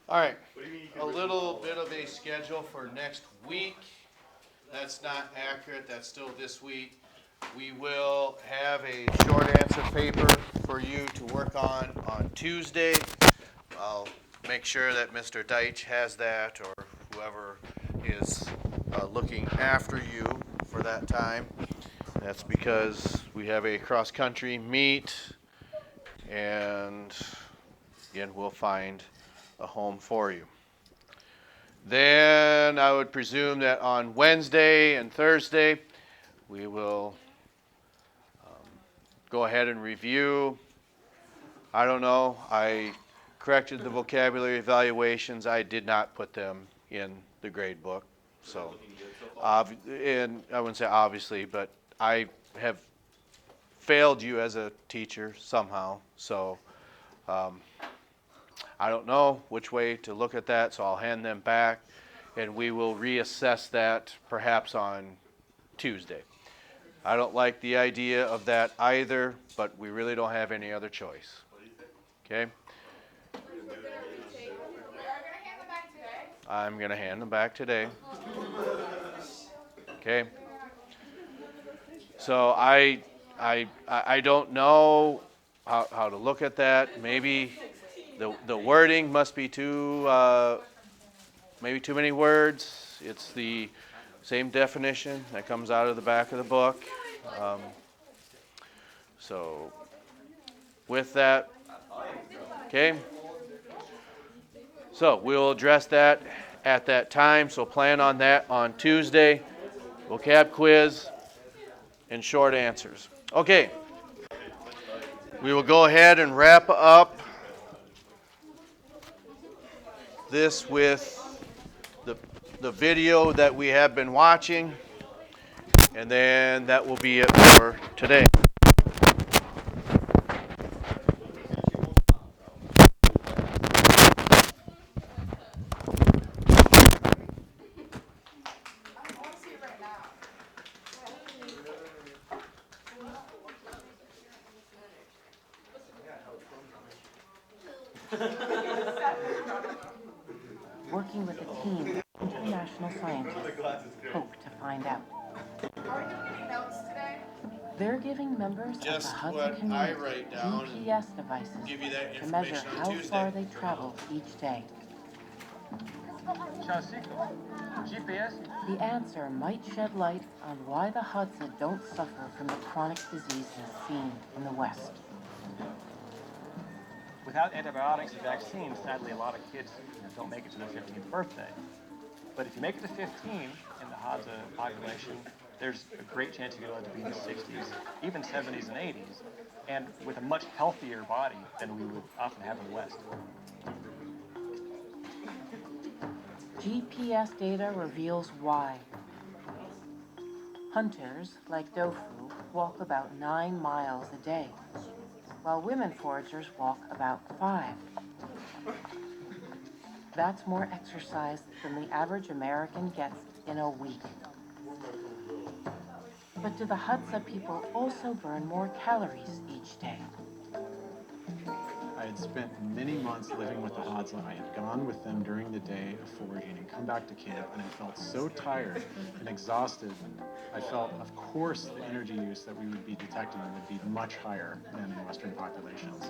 All right, a little bit of a schedule for next week. That's not accurate, that's still this week. We will have a short answer paper for you to work on Tuesday. I'll make sure that Mr. Deitch has that, or whoever is looking after you for that time. That's because we have a cross-country meet, and again, we'll find a home for you. Then I would presume that on Wednesday and Thursday, we will go ahead and review. I don't know, I corrected the vocabulary evaluations. I did not put them in the grade book. So, and I wouldn't say obviously, but I have failed you as a teacher somehow. So I don't know which way to look at that, so I'll hand them back, and we will reassess that perhaps on Tuesday. I don't like the idea of that either, but we really don't have any other choice. Okay? I'm going to hand them back today. Okay? So I don't know how to look at that. Maybe the wording must be maybe too many words. It's the same definition that comes out of the back of the book. So with that, okay. So we'll address that at that time. So plan on that on Tuesday. Vocab quiz and short answers. Okay. We will go ahead and wrap up this with the video that we have been watching, and then that will be it for today. Working with a team of international scientists, hope to find out. They're giving members of the Hudson community GPS devices to measure how far they travel each day. The answer might shed light on why the Hudson don't suffer from the chronic diseases seen in the West. Without antibiotics and vaccines, sadly, a lot of kids don't make it to their 15th birthday. But if you make it to 15 in the Hadza population, there's a great chance you could live to be in the 60s, even 70s and 80s, and with a much healthier body than we would often have in the West. GPS data reveals why. Hunters, like Dofu, walk about 9 miles a day, while women foragers walk about 5. That's more exercise than the average American gets in a week. But do the Hadza people also burn more calories each day? I had spent many months living with the Hadza. I had gone with them during the day of foraging and come back to camp, and I felt so tired and exhausted. I felt, of course, the energy use that we would be detecting would be much higher than in Western populations.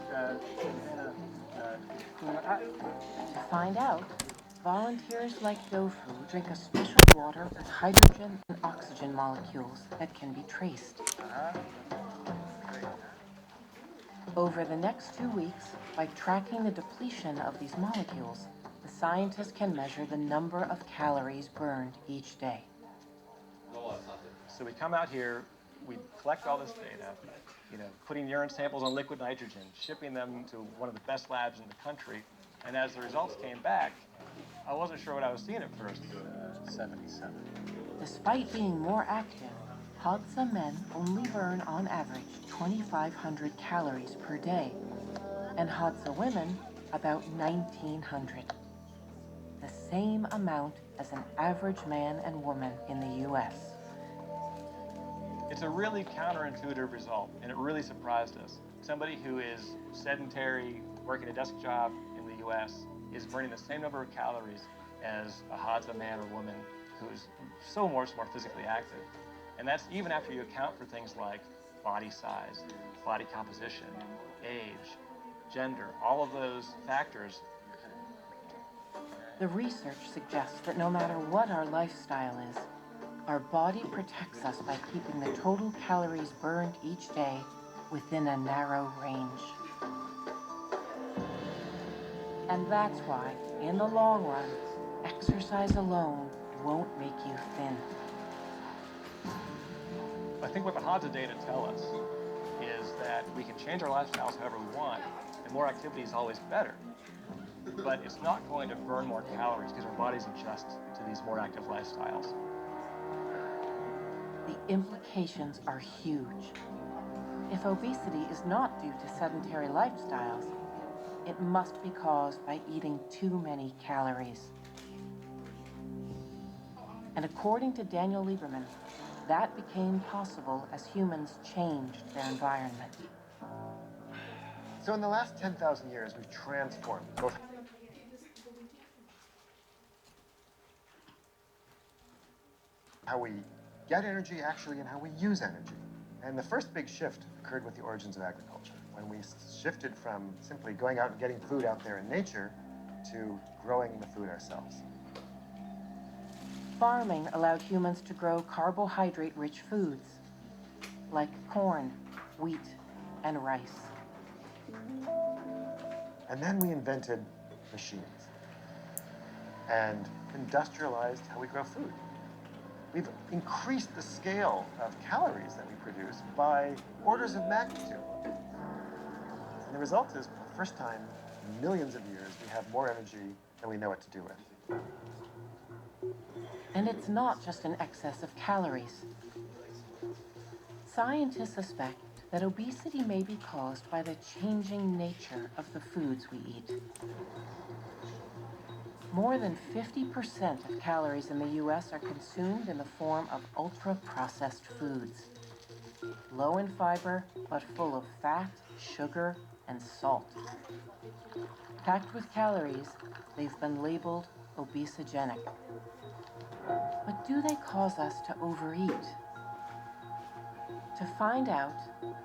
To find out, volunteers like Dofu drink a special water with hydrogen and oxygen molecules that can be traced. Over the next 2 weeks, by tracking the depletion of these molecules, the scientists can measure the number of calories burned each day. So we come out here, we collect all this data, putting urine samples on liquid nitrogen, shipping them to one of the best labs in the country, and as the results came back, I wasn't sure what I was seeing at first. 77. Despite being more active, Hadza men only burn on average 2,500 calories per day, and Hadza women about 1,900. The same amount as an average man and woman in the U.S. It's a really counterintuitive result, and it really surprised us. Somebody who is sedentary, working a desk job in the US is burning the same number of calories as a Hadza man or woman who's so much more physically active. And that's even after you account for things like body size, body composition, age, gender, all of those factors. The research suggests that no matter what our lifestyle is, our body protects us by keeping the total calories burned each day within a narrow range. And that's why, in the long run, exercise alone won't make you thin. I think what the Hadza data tell us is that we can change our lifestyles however we want, and more activity is always better. But it's not going to burn more calories because our bodies adjust to these more active lifestyles. The implications are huge. If obesity is not due to sedentary lifestyles, it must be caused by eating too many calories. And according to Daniel Lieberman, that became possible as humans changed their environment. So in the last 10,000 years, we've transformed both how we get energy actually and how we use energy. And the first big shift occurred with the origins of agriculture, when we shifted from simply going out and getting food out there in nature to growing the food ourselves. Farming allowed humans to grow carbohydrate-rich foods, like corn, wheat, and rice. And then we invented machines and industrialized how we grow food. We've increased the scale of calories that we produce by orders of magnitude. And the result is, for the first time in millions of years, we have more energy than we know what to do with. And it's not just an excess of calories. Scientists suspect that obesity may be caused by the changing nature of the foods we eat. More than 50% of calories in the US are consumed in the form of ultra-processed foods. Low in fiber, but full of fat, sugar, and salt. Packed with calories, they've been labeled obesogenic. But do they cause us to overeat? To find out,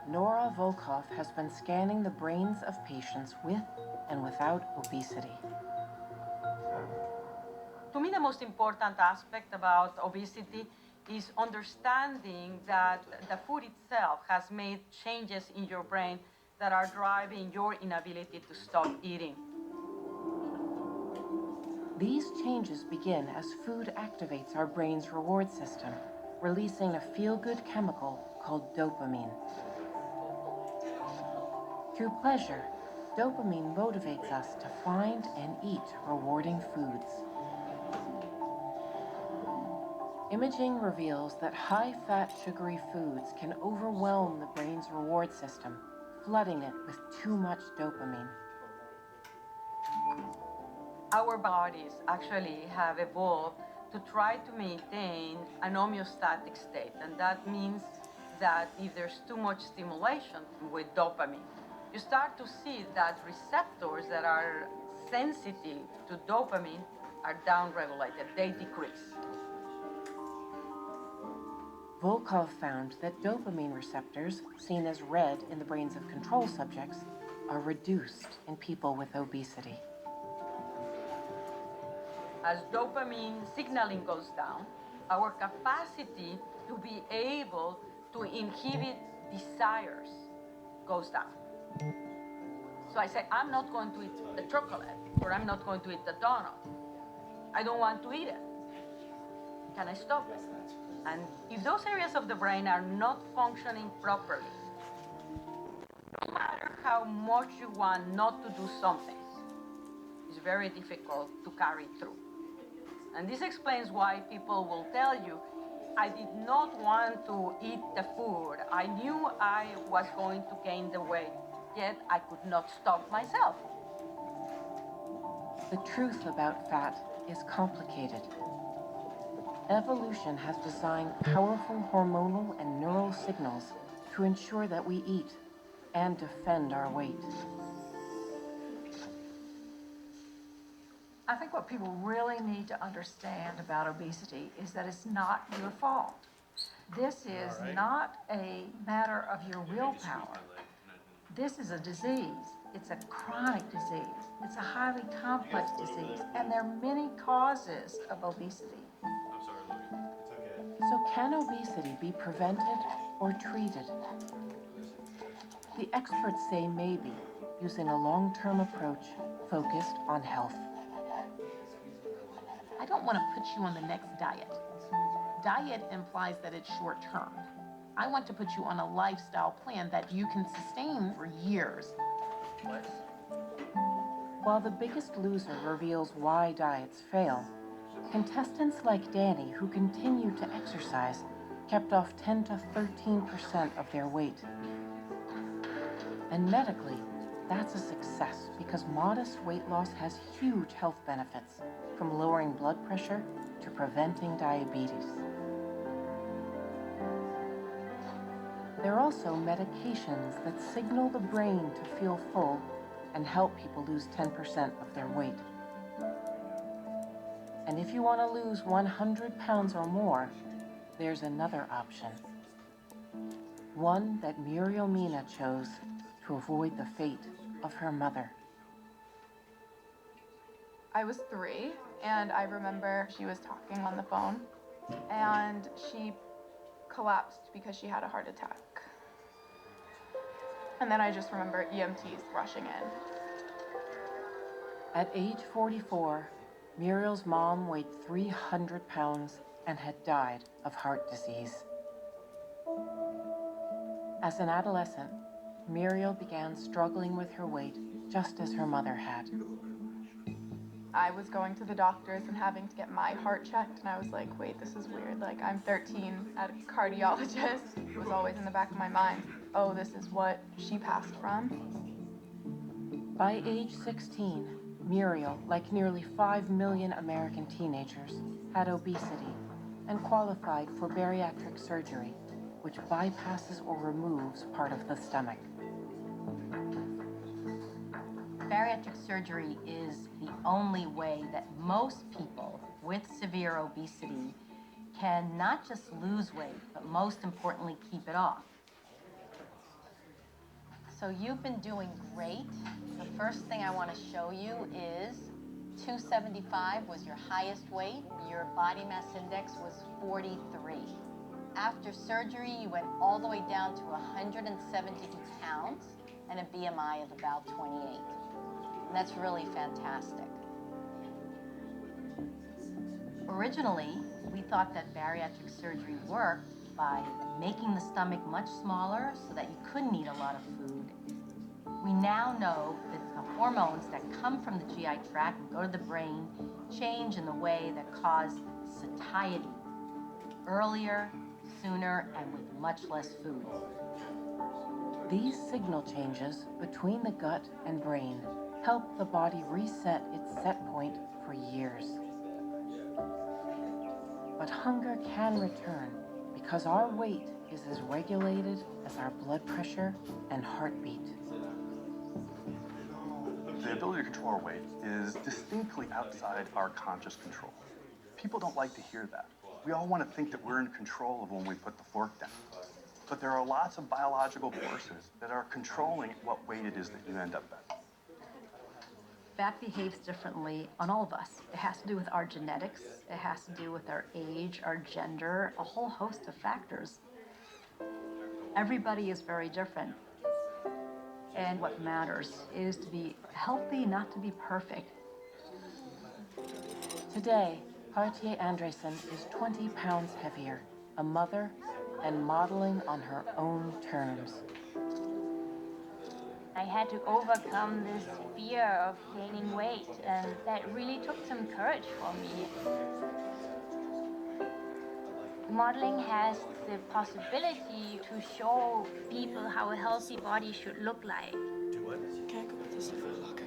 Nora Volkov has been scanning the brains of patients with and without obesity. To me, the most important aspect about obesity is understanding that the food itself has made changes in your brain that are driving your inability to stop eating. These changes begin as food activates our brain's reward system, releasing a feel-good chemical called dopamine. Through pleasure, dopamine motivates us to find and eat rewarding foods. Imaging reveals that high-fat, sugary foods can overwhelm the brain's reward system, flooding it with too much dopamine. Our bodies actually have evolved to try to maintain an homeostatic state, and that means that if there's too much stimulation with dopamine, you start to see that receptors that are sensitive to dopamine are downregulated, they decrease. Volkov found that dopamine receptors, seen as red in the brains of control subjects, are reduced in people with obesity. As dopamine signaling goes down, our capacity to be able to inhibit desires goes down. So I say, I'm not going to eat the chocolate, or I'm not going to eat the donut. I don't want to eat it. Can I stop it? And if those areas of the brain are not functioning properly, no matter how much you want not to do something, it's very difficult to carry through. And this explains why people will tell you, I did not want to eat the food. I knew I was going to gain the weight, yet I could not stop myself. The truth about fat is complicated. Evolution has designed powerful hormonal and neural signals to ensure that we eat and defend our weight. I think what people really need to understand about obesity is that it's not your fault. This is not a matter of your willpower. This is a disease. It's a chronic disease. It's a highly complex disease, and there are many causes of obesity. So can obesity be prevented or treated? The experts say maybe, using a long-term approach focused on health. I don't want to put you on the next diet. Diet implies that it's short term. I want to put you on a lifestyle plan that you can sustain for years. While The Biggest Loser reveals why diets fail, contestants like Danny, who continued to exercise, kept off 10 to 13% of their weight. And medically, that's a success because modest weight loss has huge health benefits, from lowering blood pressure to preventing diabetes. There are also medications that signal the brain to feel full and help people lose 10% of their weight. And if you want to lose 100 pounds or more, there's another option. One that Muriel Mina chose to avoid the fate of her mother. I was 3, and I remember she was talking on the phone, and she collapsed because she had a heart attack. And then I just remember EMTs rushing in. At age 44, Muriel's mom weighed 300 pounds and had died of heart disease. As an adolescent, Muriel began struggling with her weight just as her mother had. I was going to the doctors and having to get my heart checked, and I was like, wait, this is weird. Like, I'm 13 at a cardiologist. It was always in the back of my mind, oh, this is what she passed from. By age 16, Muriel, like nearly 5 million American teenagers, had obesity and qualified for bariatric surgery, which bypasses or removes part of the stomach. Bariatric surgery is the only way that most people with severe obesity can not just lose weight, but most importantly, keep it off. So you've been doing great. The first thing I want to show you is 275 was your highest weight. Your body mass index was 43. After surgery, you went all the way down to 172 pounds and a BMI of about 28. And that's really fantastic. Originally, we thought that bariatric surgery worked by making the stomach much smaller so that you couldn't eat a lot of food. We now know that the hormones that come from the GI tract and go to the brain change in the way that cause satiety earlier, sooner, and with much less food. These signal changes between the gut and brain help the body reset its set point for years. But hunger can return because our weight is as regulated as our blood pressure and heartbeat. The ability to control our weight is distinctly outside our conscious control. People don't like to hear that. We all want to think that we're in control of when we put the fork down. But there are lots of biological forces that are controlling what weight it is that you end up at. Fat behaves differently on all of us. It has to do with our genetics, it has to do with our age, our gender, a whole host of factors. Everybody is very different. And what matters is to be healthy, not to be perfect. Today, Hartier Andresen is 20 pounds heavier, a mother, and modeling on her own terms. I had to overcome this fear of gaining weight, and that really took some courage for me. Modeling has the possibility to show people how a healthy body should look like.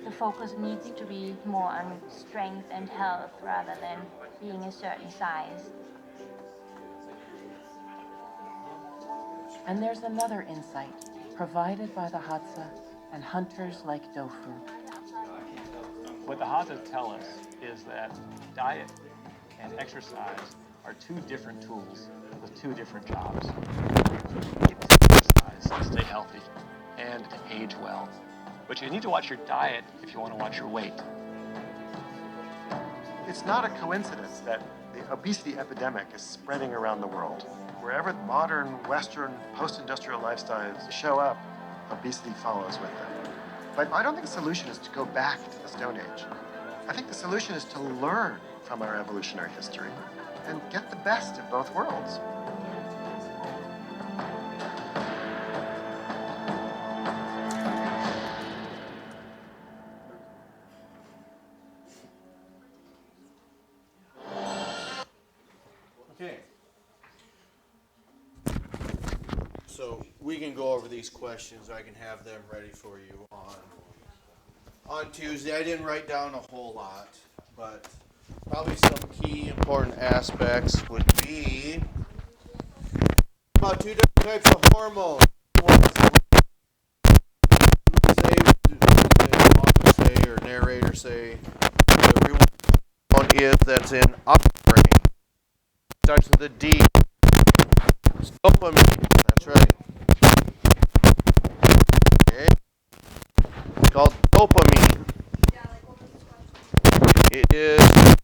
The focus needs to be more on strength and health rather than being a certain size. And there's another insight provided by the Hadza and hunters like Dofu. What the Hadza tell us is that diet and exercise are two different tools with two different jobs. You need to exercise to stay healthy and to age well. But you need to watch your diet if you want to watch your weight. It's not a coincidence that the obesity epidemic is spreading around the world. Wherever modern, Western, post-industrial lifestyles show up, obesity follows with them. But I don't think the solution is to go back to the Stone Age. I think the solution is to learn from our evolutionary history and get the best of both worlds. Okay. So we can go over these questions. I can have them ready for you on Tuesday. I didn't write down a whole lot, but probably some key important aspects would be about two different types of hormones. Say, or narrator say, the reward hormone is that's in upbringing. Starts with a D. It's dopamine. That's right. Okay. It's called dopamine. It is